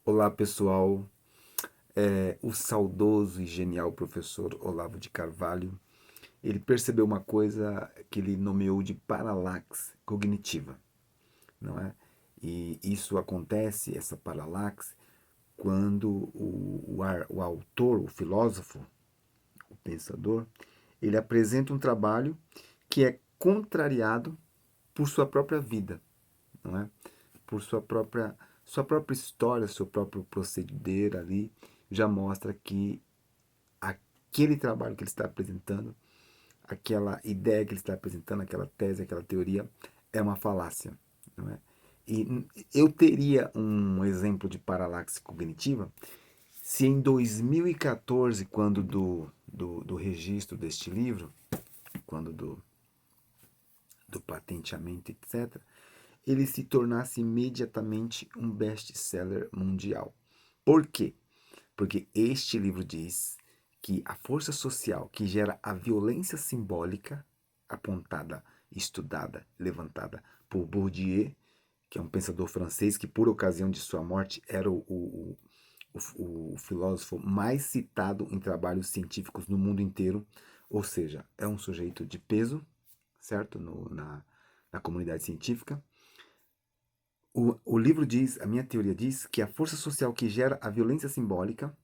Olá, pessoal. O saudoso e genial professor Olavo de Carvalho, ele percebeu uma coisa que ele nomeou de paralaxe cognitiva, não é? E isso acontece, essa paralaxe, quando o autor, o filósofo, o pensador, ele apresenta um trabalho que é contrariado por sua própria vida, não é? Por sua própria história, seu próprio proceder ali, já mostra que aquele trabalho que ele está apresentando, aquela ideia que ele está apresentando, aquela tese, aquela teoria, é uma falácia. Não é? E eu teria um exemplo de paralaxe cognitiva se em 2014, quando do registro deste livro, quando do patenteamento, etc., ele se tornasse imediatamente um best-seller mundial. Por quê? Porque este livro diz que a força social que gera a violência simbólica, apontada, estudada, levantada por Bourdieu, que é um pensador francês que, por ocasião de sua morte, era o filósofo mais citado em trabalhos científicos no mundo inteiro, ou seja, é um sujeito de peso, certo? Na comunidade científica. O livro diz, a minha teoria diz, que a força social que gera a violência simbólica,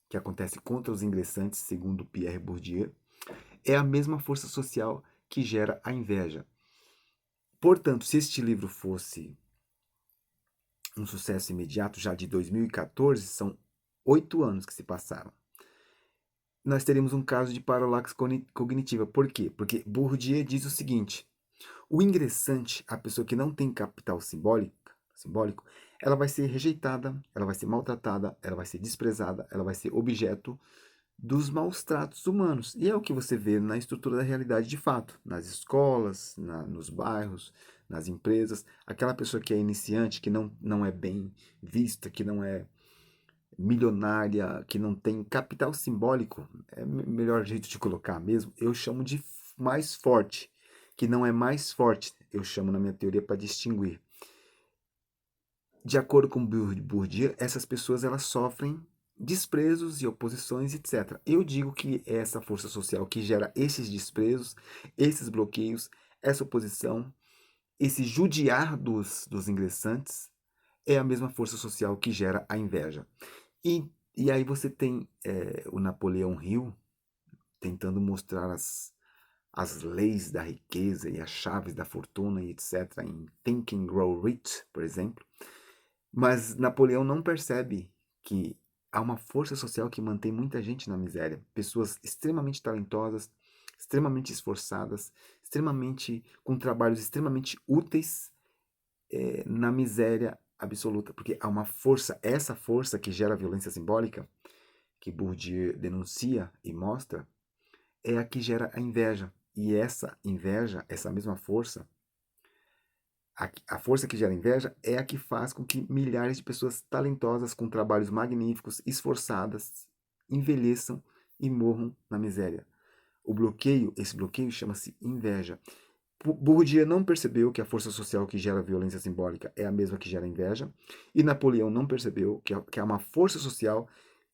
que acontece contra os ingressantes, segundo Pierre Bourdieu, é a mesma força social que gera a inveja. Portanto, se este livro fosse um sucesso imediato, já de 2014, são 8 anos que se passaram, nós teríamos um caso de paralaxe cognitiva. Por quê? Porque Bourdieu diz o seguinte: o ingressante, a pessoa que não tem capital simbólico, ela vai ser rejeitada, ela vai ser maltratada, ela vai ser desprezada, ela vai ser objeto dos maus tratos humanos. E é o que você vê na estrutura da realidade de fato, nas escolas, nos bairros, nas empresas. Aquela pessoa que é iniciante, que não é bem vista, que não é milionária, que não tem capital simbólico, é o melhor jeito de colocar mesmo, eu chamo de mais forte, que não é mais forte, eu chamo na minha teoria para distinguir. De acordo com Bourdieu, essas pessoas elas sofrem desprezos e oposições, etc. Eu digo que é essa força social que gera esses desprezos, esses bloqueios, essa oposição, esse judiar dos ingressantes, é a mesma força social que gera a inveja. E aí você tem o Napoleão Hill tentando mostrar as leis da riqueza e as chaves da fortuna e etc. em Think and Grow Rich, por exemplo. Mas Napoleão não percebe que há uma força social que mantém muita gente na miséria. Pessoas extremamente talentosas, extremamente esforçadas, extremamente com trabalhos extremamente úteis na miséria absoluta. Porque há uma força, essa força que gera violência simbólica, que Bourdieu denuncia e mostra, é a que gera a inveja. E essa inveja, essa mesma força, a força que gera inveja é a que faz com que milhares de pessoas talentosas, com trabalhos magníficos, esforçadas, envelheçam e morram na miséria. Esse bloqueio chama-se inveja. Bourdieu não percebeu que a força social que gera violência simbólica é a mesma que gera inveja, e Napoleão não percebeu que há uma força social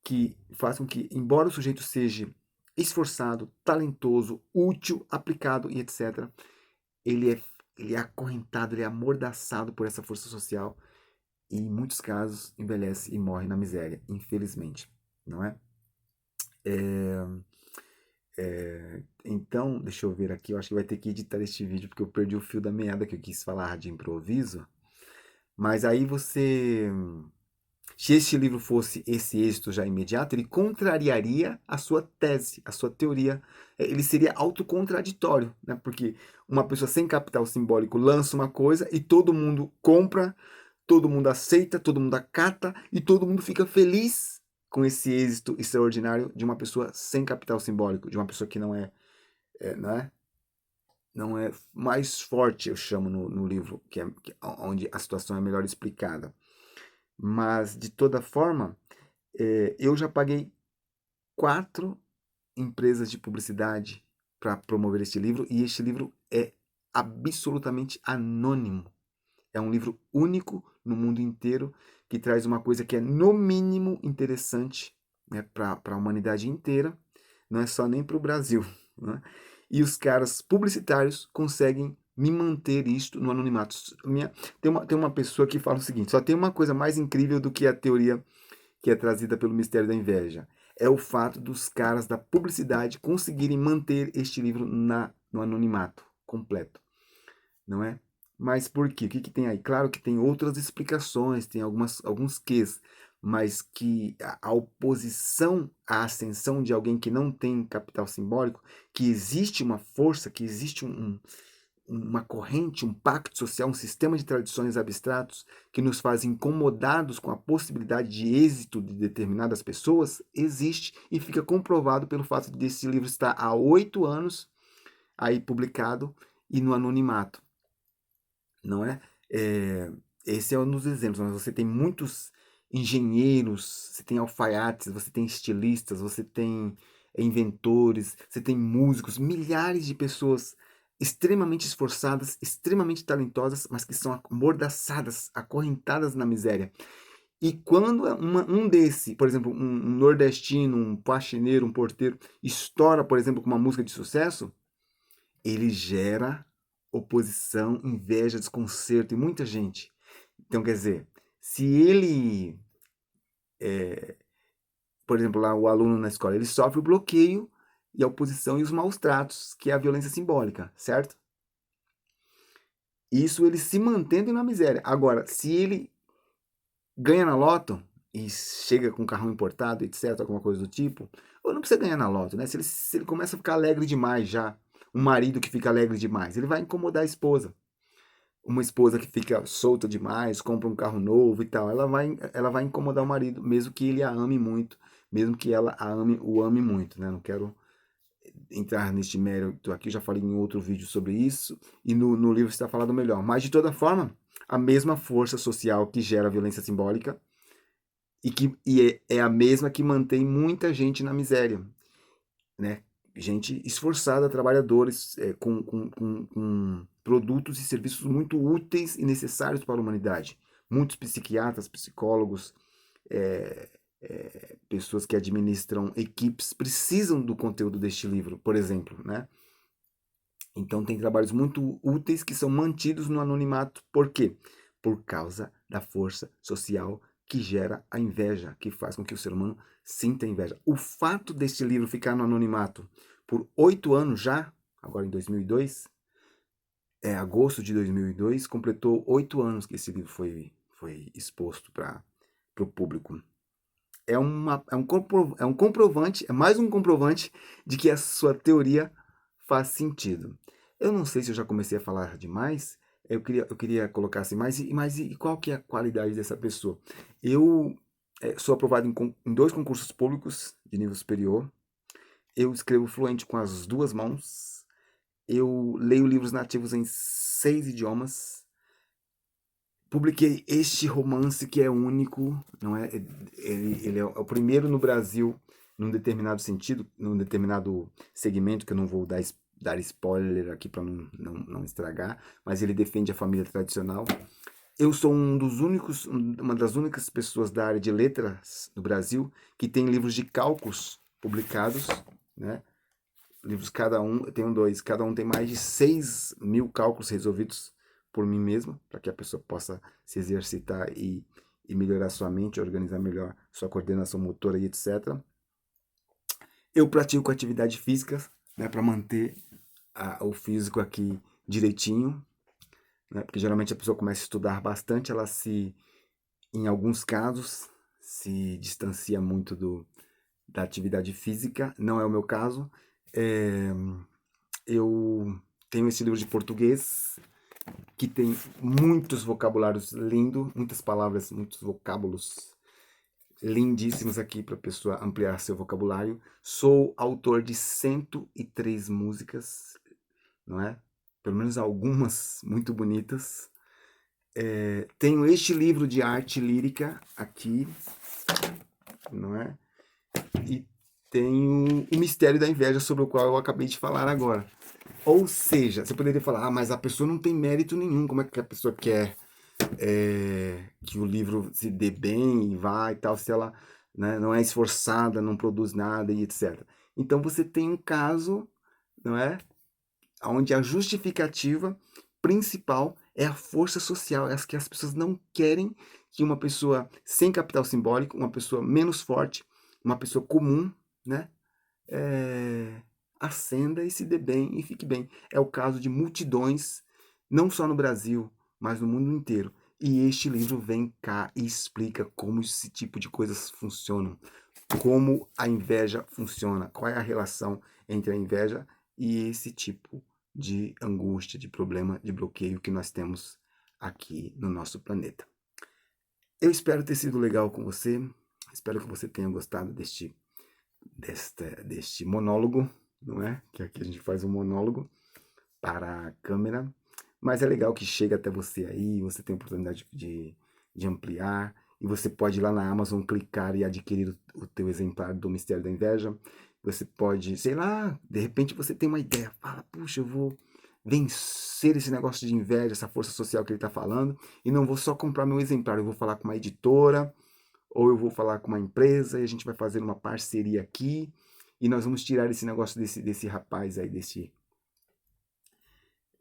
que faz com que, embora o sujeito seja esforçado, talentoso, útil, aplicado e etc., ele é, ele é acorrentado, ele é amordaçado por essa força social e, em muitos casos, envelhece e morre na miséria, infelizmente, não é? Então, deixa eu ver aqui, eu acho que vai ter que editar este vídeo porque eu perdi o fio da meada que eu quis falar de improviso. Mas aí você, se este livro fosse esse êxito já imediato, ele contrariaria a sua tese, a sua teoria. Ele seria autocontraditório, né? Porque uma pessoa sem capital simbólico lança uma coisa e todo mundo compra, todo mundo aceita, todo mundo acata e todo mundo fica feliz com esse êxito extraordinário de uma pessoa sem capital simbólico, de uma pessoa que né? Não é mais forte, eu chamo no livro, onde a situação é melhor explicada. Mas, de toda forma, eu já paguei 4 empresas de publicidade para promover este livro, e este livro é absolutamente anônimo. É um livro único no mundo inteiro, que traz uma coisa que é no mínimo interessante, né, para a humanidade inteira, não é só nem para o Brasil, né? E os caras publicitários conseguem me manter isto no anonimato. Tem uma pessoa que fala o seguinte: só tem uma coisa mais incrível do que a teoria que é trazida pelo mistério da inveja. É o fato dos caras da publicidade conseguirem manter este livro no anonimato completo, não é? Mas por quê? O que tem aí? Claro que tem outras explicações, tem alguns quês, mas que a oposição à ascensão de alguém que não tem capital simbólico, que existe uma força, que existe uma corrente, um pacto social, um sistema de tradições abstratos que nos faz incomodados com a possibilidade de êxito de determinadas pessoas, existe e fica comprovado pelo fato de esse livro estar há 8 anos aí publicado e no anonimato, não é? Esse é um dos exemplos, mas você tem muitos engenheiros, você tem alfaiates, você tem estilistas, você tem inventores, você tem músicos, milhares de pessoas extremamente esforçadas, extremamente talentosas, mas que são amordaçadas, acorrentadas na miséria. E quando um desse, por exemplo, um nordestino, um faxineiro, um porteiro, estoura, por exemplo, com uma música de sucesso, ele gera oposição, inveja, desconcerto em muita gente. Então, quer dizer, se ele, por exemplo, lá o aluno na escola, ele sofre o bloqueio e a oposição e os maus tratos, que é a violência simbólica, certo? Isso ele se mantendo na miséria. Agora, se ele ganha na loto e chega com um carrão importado, etc., alguma coisa do tipo, ou não precisa ganhar na loto, né? Se ele começa a ficar alegre demais já, um marido que fica alegre demais, ele vai incomodar a esposa. Uma esposa que fica solta demais, compra um carro novo e tal, ela vai incomodar o marido, mesmo que ele a ame muito, mesmo que ela o ame muito, né? Não quero entrar neste mérito aqui, já falei em outro vídeo sobre isso, e no livro está falado melhor. Mas, de toda forma, a mesma força social que gera violência simbólica é a mesma que mantém muita gente na miséria, né? Gente esforçada, trabalhadores com produtos e serviços muito úteis e necessários para a humanidade. Muitos psiquiatras, psicólogos, pessoas que administram equipes precisam do conteúdo deste livro, por exemplo, né? Então tem trabalhos muito úteis que são mantidos no anonimato. Por quê? Por causa da força social que gera a inveja, que faz com que o ser humano sinta inveja. O fato deste livro ficar no anonimato por 8 anos já, agora em 2002, agosto de 2002, completou 8 anos que esse livro foi exposto para o público. É um comprovante, é mais um comprovante de que a sua teoria faz sentido. Eu não sei se eu já comecei a falar demais. Eu queria colocar assim, mas e qual que é a qualidade dessa pessoa? Eu sou aprovado em 2 concursos públicos de nível superior. Eu escrevo fluente com as 2 mãos. Eu leio livros nativos em 6 idiomas. Publiquei este romance que é único, não é? Ele é o primeiro no Brasil, num determinado sentido, num determinado segmento, que eu não vou dar spoiler aqui para não estragar, mas ele defende a família tradicional. Eu sou uma das únicas pessoas da área de letras do Brasil que tem livros de cálculos publicados, né? Livros, cada um, eu tenho 2, cada um tem mais de 6.000 cálculos resolvidos por mim mesmo, para que a pessoa possa se exercitar e melhorar sua mente, organizar melhor sua coordenação motora e etc. Eu pratico atividade física, né, para manter o físico aqui direitinho, né, porque geralmente a pessoa começa a estudar bastante, em alguns casos, se distancia muito da atividade física. Não é o meu caso. Eu tenho esse livro de português que tem muitos vocabulários lindos, muitas palavras, muitos vocábulos lindíssimos aqui para a pessoa ampliar seu vocabulário. Sou autor de 103 músicas, não é? Pelo menos algumas muito bonitas. Tenho este livro de arte lírica aqui, não é? E tenho o Mistério da Inveja, sobre o qual eu acabei de falar agora. Ou seja, você poderia falar, mas a pessoa não tem mérito nenhum, como é que a pessoa quer que o livro se dê bem e vá e tal, se ela, né, não é esforçada, não produz nada e etc. Então você tem um caso, não é, onde a justificativa principal é a força social, é as que as pessoas não querem que uma pessoa sem capital simbólico, uma pessoa menos forte, uma pessoa comum, né, é, ascenda e se dê bem e fique bem. É o caso de multidões, não só no Brasil, mas no mundo inteiro. E este livro vem cá e explica como esse tipo de coisas funcionam, como a inveja funciona, qual é a relação entre a inveja e esse tipo de angústia, de problema, de bloqueio que nós temos aqui no nosso planeta. Eu espero ter sido legal com você, espero que você tenha gostado deste monólogo, não é? Que aqui a gente faz um monólogo para a câmera, mas é legal que chega até você aí, você tem a oportunidade de ampliar, e você pode ir lá na Amazon clicar e adquirir o teu exemplar do Mistério da Inveja. Você pode, sei lá, de repente você tem uma ideia, fala, puxa, eu vou vencer esse negócio de inveja, essa força social que ele está falando, e não vou só comprar meu exemplar, eu vou falar com uma editora, ou eu vou falar com uma empresa, e a gente vai fazer uma parceria aqui, e nós vamos tirar esse negócio desse rapaz aí,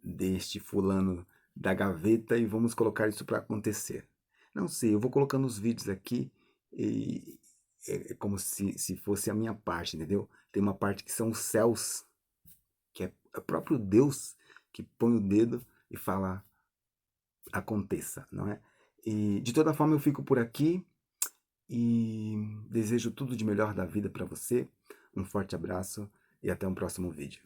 deste fulano da gaveta e vamos colocar isso para acontecer. Não sei, eu vou colocando os vídeos aqui e é como se fosse a minha parte, entendeu? Tem uma parte que são os céus, que é o próprio Deus que põe o dedo e fala aconteça, não é? E de toda forma eu fico por aqui e desejo tudo de melhor da vida para você. Um forte abraço e até um próximo vídeo.